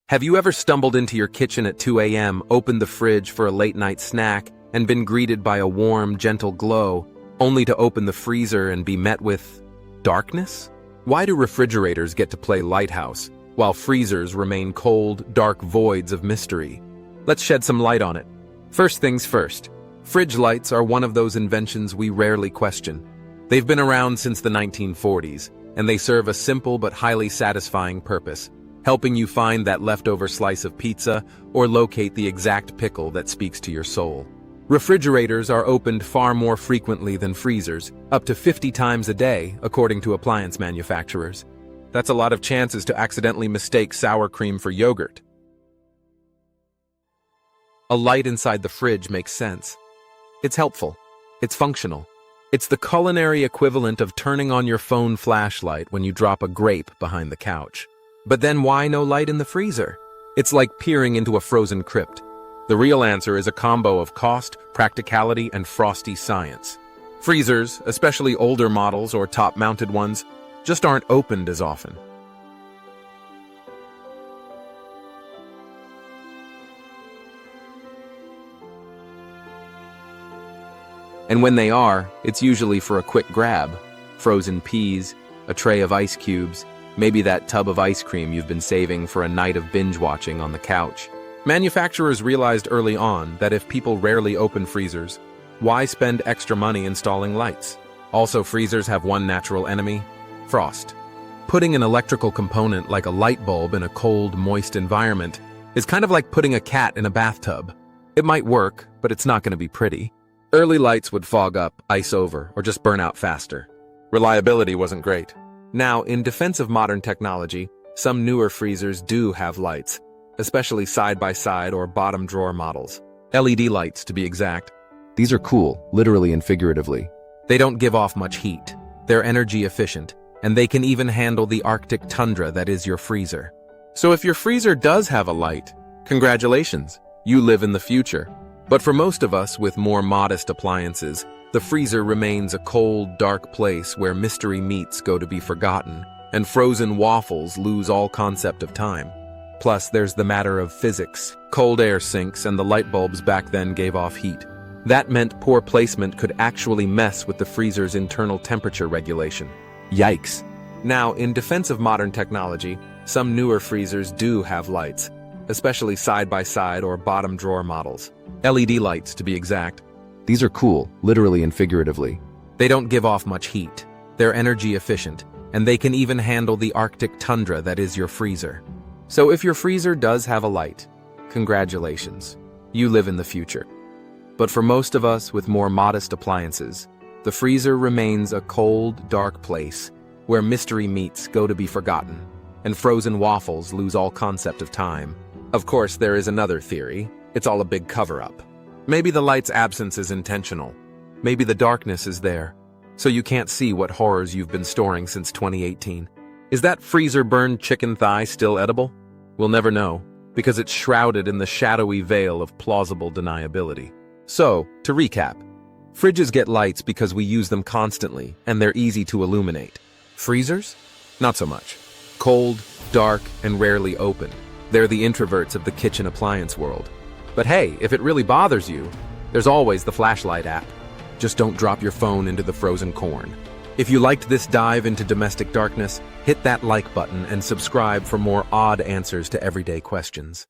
Have you ever stumbled into your kitchen at 2 a.m., opened the fridge for a late-night snack, and been greeted by a warm, gentle glow, only to open the freezer and be met with darkness? Why do refrigerators get to play lighthouse, while freezers remain cold, dark voids of mystery? Let's shed some light on it. First things first, fridge lights are one of those inventions we rarely question. They've been around since the 1940s, and they serve a simple but highly satisfying purpose, helping you find that leftover slice of pizza or locate the exact pickle that speaks to your soul. Refrigerators are opened far more frequently than freezers, up to 50 times a day, according to appliance manufacturers. That's a lot of chances to accidentally mistake sour cream for yogurt. A light inside the fridge makes sense. It's helpful. It's functional. It's the culinary equivalent of turning on your phone flashlight when you drop a grape behind the couch. But then why no light in the freezer? It's like peering into a frozen crypt. The real answer is a combo of cost, practicality, and frosty science. Freezers, especially older models or top-mounted ones, just aren't opened as often. And when they are, it's usually for a quick grab. Frozen peas, a tray of ice cubes, maybe that tub of ice cream you've been saving for a night of binge-watching on the couch. Manufacturers realized early on that if people rarely open freezers, why spend extra money installing lights? Also, freezers have one natural enemy: frost. Putting an electrical component like a light bulb in a cold, moist environment is kind of like putting a cat in a bathtub. It might work, but it's not going to be pretty. Early lights would fog up, ice over, or just burn out faster. Reliability wasn't great. Now, in defense of modern technology, some newer freezers do have lights, especially side-by-side or bottom-drawer models. LED lights, to be exact. These are cool, literally and figuratively. They don't give off much heat. They're energy efficient, and they can even handle the Arctic tundra that is your freezer. So if your freezer does have a light, congratulations, you live in the future. But for most of us with more modest appliances, the freezer remains a cold, dark place where mystery meats go to be forgotten, and frozen waffles lose all concept of time. Plus, there's the matter of physics. Cold air sinks, and the light bulbs back then gave off heat. That meant poor placement could actually mess with the freezer's internal temperature regulation. Yikes. Now, in defense of modern technology, some newer freezers do have lights, especially side-by-side or bottom-drawer models. LED lights, to be exact. These are cool, literally and figuratively. They don't give off much heat. They're energy efficient, and they can even handle the Arctic tundra that is your freezer. So if your freezer does have a light, congratulations, you live in the future. But for most of us with more modest appliances, the freezer remains a cold, dark place where mystery meats go to be forgotten, and frozen waffles lose all concept of time. Of course, there is another theory. It's all a big cover-up. Maybe the light's absence is intentional. Maybe the darkness is there, so you can't see what horrors you've been storing since 2018. Is that freezer-burned chicken thigh still edible? We'll never know, because it's shrouded in the shadowy veil of plausible deniability. So, to recap, fridges get lights because we use them constantly, and they're easy to illuminate. Freezers? Not so much. Cold, dark, and rarely open. They're the introverts of the kitchen appliance world. But hey, if it really bothers you, there's always the flashlight app. Just don't drop your phone into the frozen corn. If you liked this dive into domestic darkness, hit that like button and subscribe for more odd answers to everyday questions.